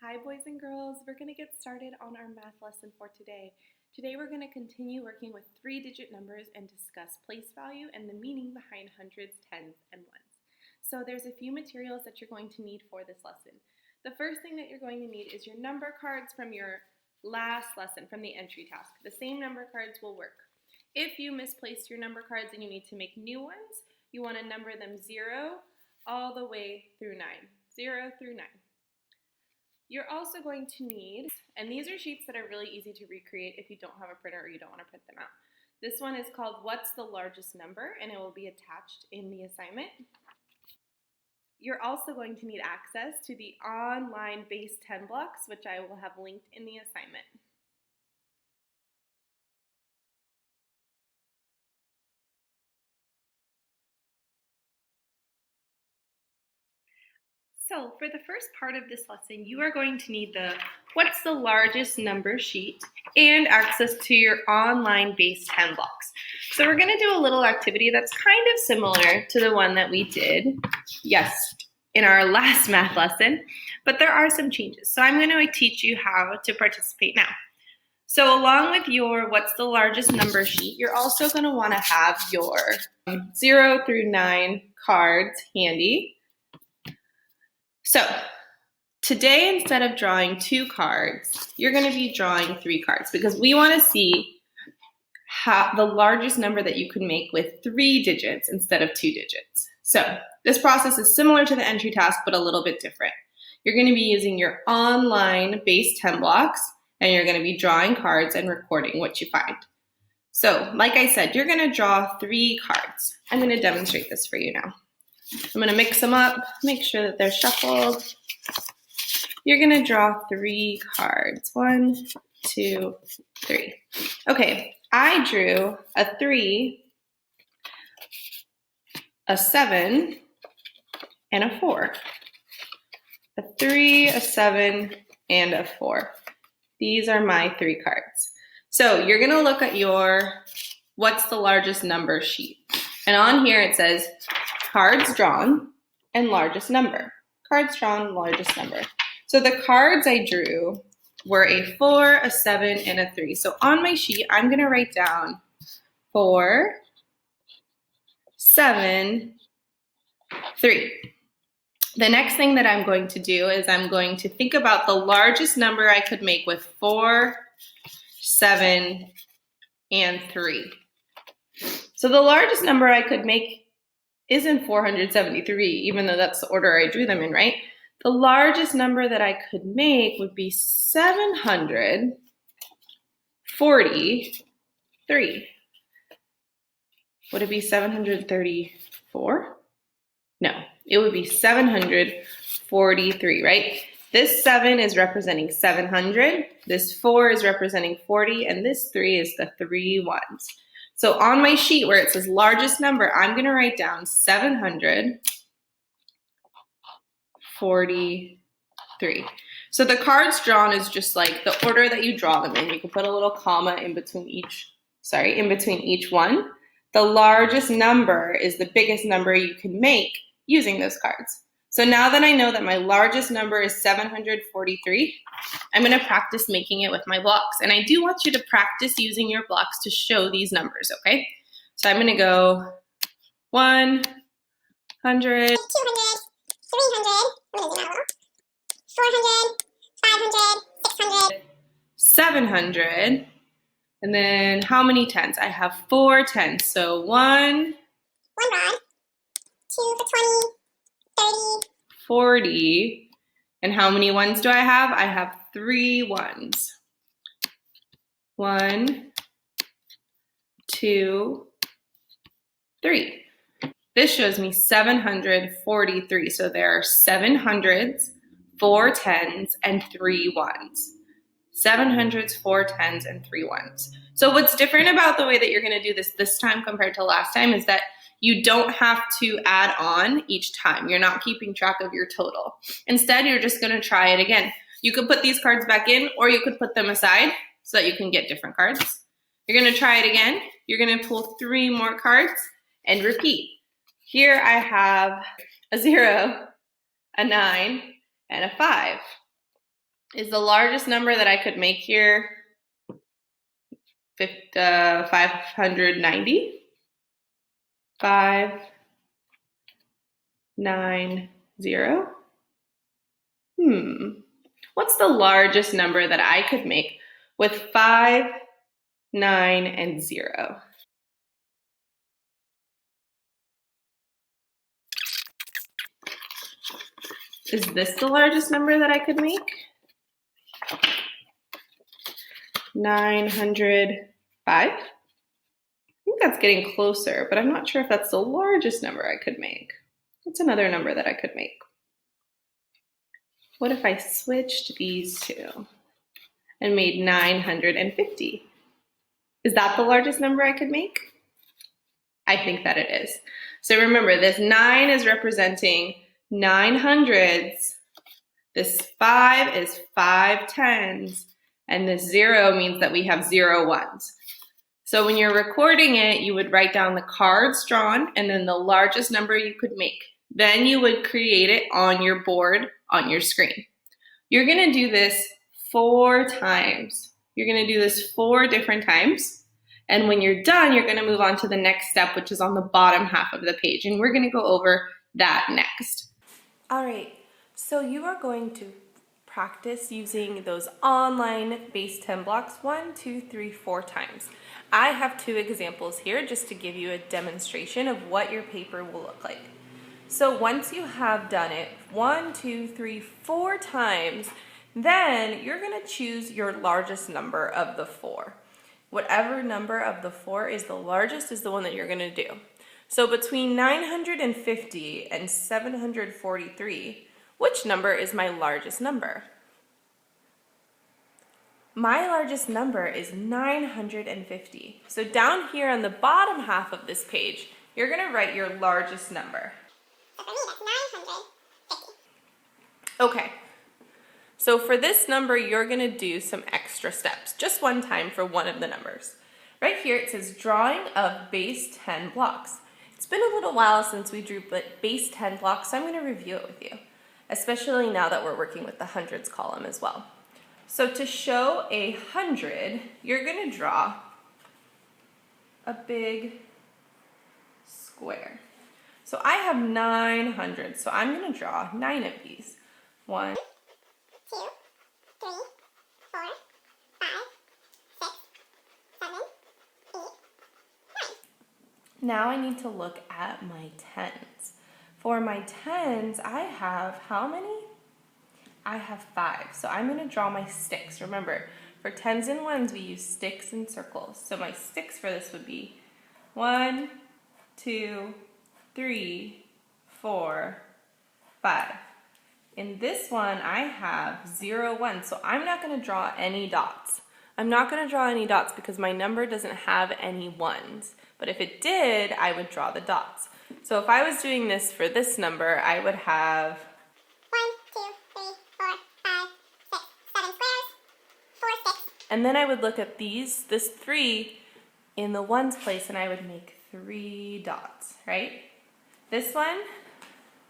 Hi boys and girls, we're going to get started on our math lesson for today. Today we're going to continue working with 3-digit numbers and discuss place value and the meaning behind hundreds, tens, and ones. So there's a few materials that you're going to need for this lesson. The first thing that you're going to need is your number cards from your last lesson, from the entry task. The same number cards will work. If you misplaced your number cards and you need to make new ones, you want to number them 0 all the way through 9. 0 through 9. You're also going to need, and these are sheets that are really easy to recreate if you don't have a printer or you don't want to print them out. This one is called What's the Largest Number, and it will be attached in the assignment. You're also going to need access to the online base 10 blocks, which I will have linked in the assignment. So for the first part of this lesson, you are going to need the What's the Largest Number sheet and access to your online base 10 blocks. So we're going to do a little activity that's kind of similar to the one that we did, in our last math lesson, but there are some changes. So I'm going to teach you how to participate now. So along with your What's the Largest Number sheet, you're also going to want to have your 0 through 9 cards handy. So today, instead of drawing 2 cards, you're going to be drawing 3 cards because we want to see how the largest number that you can make with 3 digits instead of 2 digits. So this process is similar to the entry task, but a little bit different. You're going to be using your online base 10 blocks, and you're going to be drawing cards and recording what you find. So like I said, you're going to draw 3 cards. I'm going to demonstrate this for you now. I'm going to mix them up, make sure that they're shuffled. You're going to draw 3 cards. 1, 2, 3. Okay, I drew a 3, a 7, and a 4. A 3, a 7, and a 4. These are my 3 cards. So you're going to look at your What's the Largest Number sheet. And on here it says cards drawn and largest number. Cards drawn, largest number. So the cards I drew were a 4, a 7, and a 3. So on my sheet, I'm going to write down 4, 7, 3. The next thing that I'm going to do is I'm going to think about the largest number I could make with 4, 7, and 3. So the largest number I could make isn't 473, even though that's the order I drew them in, right? The largest number that I could make would be 743. Would it be 734? No, it would be 743, right? This 7 is representing 700, this 4 is representing 40, and this 3 is the 3 ones. So on my sheet where it says largest number, I'm going to write down 743. So the cards drawn is just like the order that you draw them in. You can put a little comma in between each one. The largest number is the biggest number you can make using those cards. So now that I know that my largest number is 743, I'm going to practice making it with my blocks. And I do want you to practice using your blocks to show these numbers, okay? So I'm going to go 100, 200, 300, 400, 500, 600, 700. And then how many tens? I have 4 tens. So 1 rod, 2 for 20, 30, 40. And how many ones do I have? I have 3 ones. 1, 2, 3. This shows me 743. So there are 7 hundreds, 4 tens, and 3 ones. 7 hundreds, 4 tens, and 3 ones. So what's different about the way that you're going to do this time compared to last time is that you don't have to add on each time. You're not keeping track of your total. Instead, you're just going to try it again. You could put these cards back in, or you could put them aside so that you can get different cards. You're going to try it again. You're going to pull 3 more cards and repeat. Here I have a 0, a 9, and a 5. Is the largest number that I could make here 590? 590. What's the largest number that I could make with 5, 9, and 0? Is this the largest number that I could make? 905? I think that's getting closer, but I'm not sure if that's the largest number I could make. What's another number that I could make? What if I switched these two and made 950? Is that the largest number I could make? I think that it is. So remember, this 9 is representing 9 hundreds, this 5 is 5 tens, and this 0 means that we have 0 ones. So when you're recording it, you would write down the cards drawn and then the largest number you could make. Then you would create it on your board on your screen. You're gonna do this 4 times. You're gonna do this 4 different times. And when you're done, you're gonna move on to the next step, which is on the bottom half of the page. And we're gonna go over that next. All right, so you are going to practice using those online base 10 blocks 1, 2, 3, 4 times. I have 2 examples here just to give you a demonstration of what your paper will look like. So once you have done it 1, 2, 3, 4 times, then you're gonna choose your largest number of the 4. Whatever number of the 4 is the largest is the one that you're gonna do. So between 950 and 743, which number is my largest number? My largest number is 950. So down here on the bottom half of this page, you're gonna write your largest number. So for me, that's 950. Okay, so for this number, you're gonna do some extra steps, just one time for one of the numbers. Right here, it says drawing of base 10 blocks. It's been a little while since we drew base 10 blocks, so I'm gonna review it with you, especially now that we're working with the hundreds column as well. So to show 100, you're gonna draw a big square. So I have 900, so I'm gonna draw 9 of these. 1, 2, 3, 4, 5, 6, 7, 8, 9. Now I need to look at my tens. For my tens, I have how many? I have 5. So I'm going to draw my sticks. Remember, for tens and ones, we use sticks and circles. So my sticks for this would be 1, 2, 3, 4, 5. In this one, I have 0, 1. So I'm not going to draw any dots. I'm not going to draw any dots because my number doesn't have any ones. But if it did, I would draw the dots. So if I was doing this for this number, I would have 1, 2, 3, 4, 5, 6, 7 squares, 4 sticks. and then I would look at this 3 in the ones place, and I would make 3 dots, right? This one,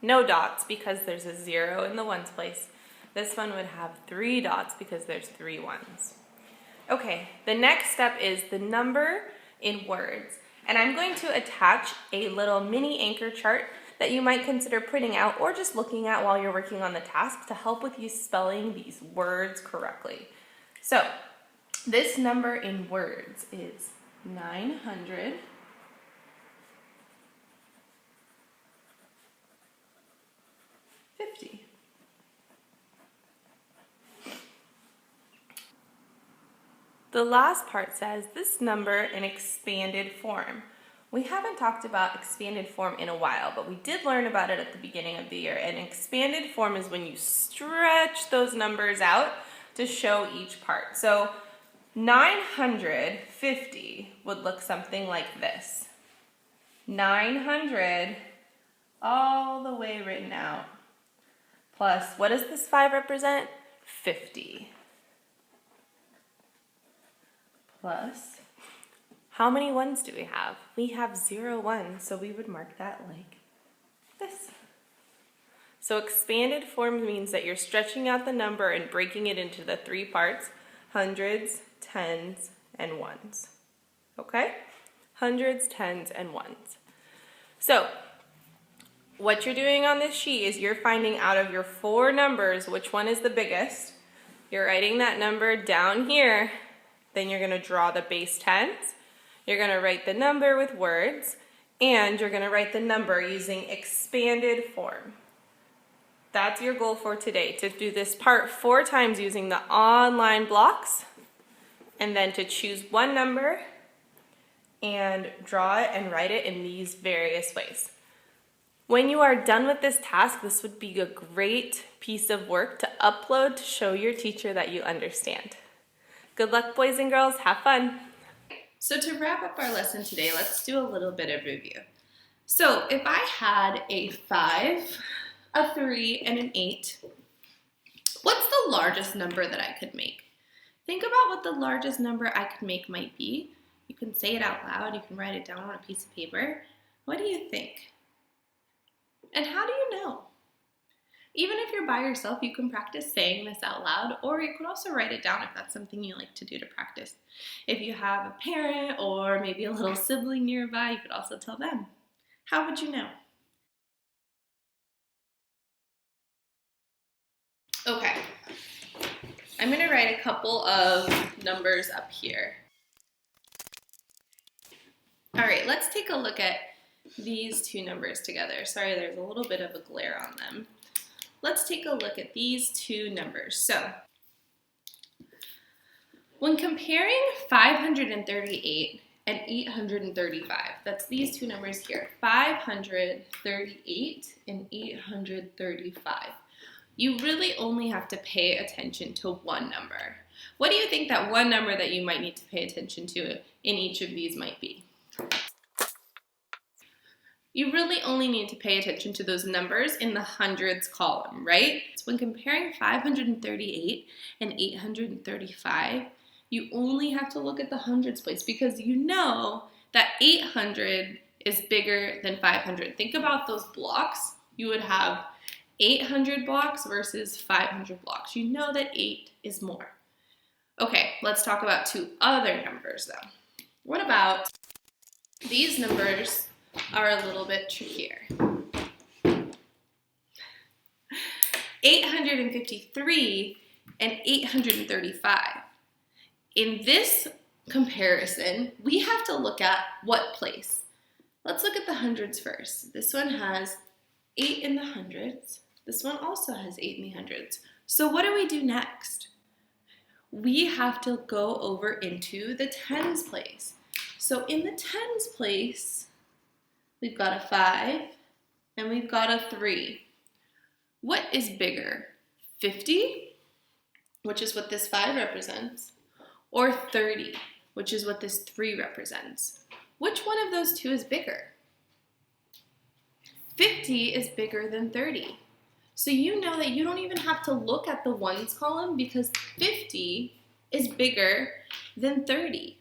no dots because there's a 0 in the ones place. This one would have 3 dots because there's 3 ones. Okay, the next step is the number in words. And I'm going to attach a little mini anchor chart that you might consider printing out or just looking at while you're working on the task to help with you spelling these words correctly. So, this number in words is 950. The last part says this number in expanded form. We haven't talked about expanded form in a while, but we did learn about it at the beginning of the year. And expanded form is when you stretch those numbers out to show each part. So 950 would look something like this. 900 all the way written out. Plus, what does this 5 represent? 50. Plus, how many ones do we have? We have 0 1, so we would mark that like this. So expanded form means that you're stretching out the number and breaking it into the three parts: hundreds, tens, and ones. Okay? Hundreds, tens, and ones. So what you're doing on this sheet is you're finding out of your four numbers which one is the biggest. You're writing that number down here. Then you're going to draw the base tens. You're going to write the number with words. And you're going to write the number using expanded form. That's your goal for today, to do this part 4 times using the online blocks, and then to choose one number and draw it and write it in these various ways. When you are done with this task, this would be a great piece of work to upload to show your teacher that you understand. Good luck, boys and girls. Have fun. So to wrap up our lesson today, let's do a little bit of review. So if I had a 5, a 3, and an 8, what's the largest number that I could make? Think about what the largest number I could make might be. You can say it out loud. You can write it down on a piece of paper. What do you think? And how do you know? Even if you're by yourself, you can practice saying this out loud, or you could also write it down if that's something you like to do to practice. If you have a parent or maybe a little sibling nearby, you could also tell them. How would you know? Okay, I'm going to write a couple of numbers up here. All right, let's take a look at these two numbers together. Sorry, there's a little bit of a glare on them. Let's take a look at these two numbers. So, when comparing 538 and 835, that's these two numbers here, 538 and 835. You really only have to pay attention to one number. What do you think that one number that you might need to pay attention to in each of these might be? You really only need to pay attention to those numbers in the hundreds column, right? So when comparing 538 and 835, you only have to look at the hundreds place because you know that 800 is bigger than 500. Think about those blocks. You would have 800 blocks versus 500 blocks. You know that 8 is more. Okay, let's talk about two other numbers though. What about these numbers? Are a little bit trickier. 853 and 835. In this comparison, we have to look at what place. Let's look at the hundreds first. This one has 8 in the hundreds. This one also has 8 in the hundreds. So what do we do next? We have to go over into the tens place. So in the tens place, we've got a 5 and we've got a 3. What is bigger? 50, which is what this 5 represents, or 30, which is what this 3 represents? Which one of those two is bigger? 50 is bigger than 30. So you know that you don't even have to look at the ones column because 50 is bigger than 30.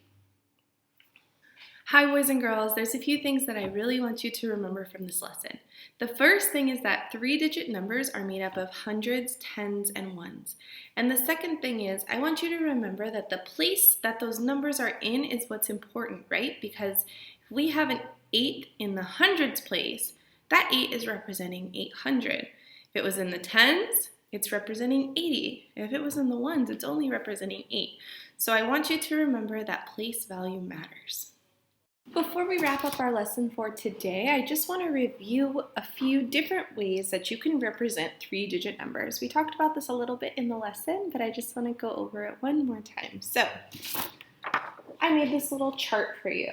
Hi boys and girls, there's a few things that I really want you to remember from this lesson. The first thing is that 3-digit numbers are made up of hundreds, tens, and ones. And the second thing is I want you to remember that the place that those numbers are in is what's important, right? Because if we have an 8 in the hundreds place, that 8 is representing 800. If it was in the tens, it's representing 80. If it was in the ones, it's only representing 8. So I want you to remember that place value matters. Before we wrap up our lesson for today, I just want to review a few different ways that you can represent 3-digit numbers. We talked about this a little bit in the lesson, but I just want to go over it one more time. So, I made this little chart for you.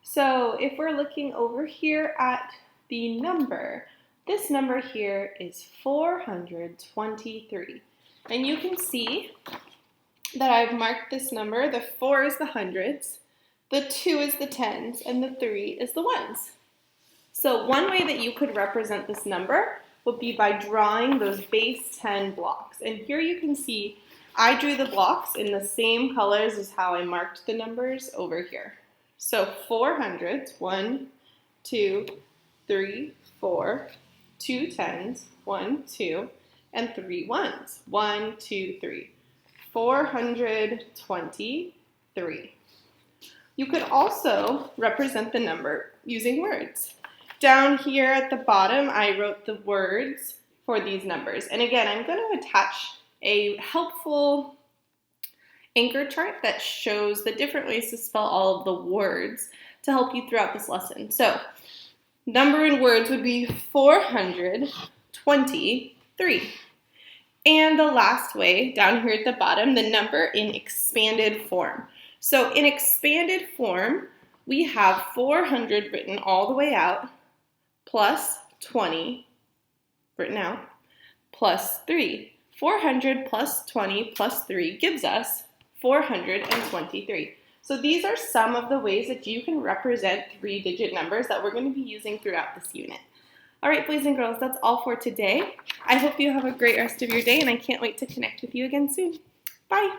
So, if we're looking over here at the number, this number here is 423. And you can see that I've marked this number. The 4 is the hundreds. The 2 is the tens, and the 3 is the ones. So one way that you could represent this number would be by drawing those base 10 blocks. And here you can see I drew the blocks in the same colors as how I marked the numbers over here. So 4 hundreds, 1, 2, 3, 4, 2 tens, 1, 2, and 3 ones. 1, 2, 3. 423. You could also represent the number using words. Down here at the bottom, I wrote the words for these numbers. And again, I'm going to attach a helpful anchor chart that shows the different ways to spell all of the words to help you throughout this lesson. So, number in words would be 423. And the last way, down here at the bottom, the number in expanded form. So in expanded form, we have 400 written all the way out, plus 20 written out, plus 3. 400 plus 20 plus 3 gives us 423. So these are some of the ways that you can represent 3-digit numbers that we're going to be using throughout this unit. All right, boys and girls, that's all for today. I hope you have a great rest of your day, and I can't wait to connect with you again soon. Bye.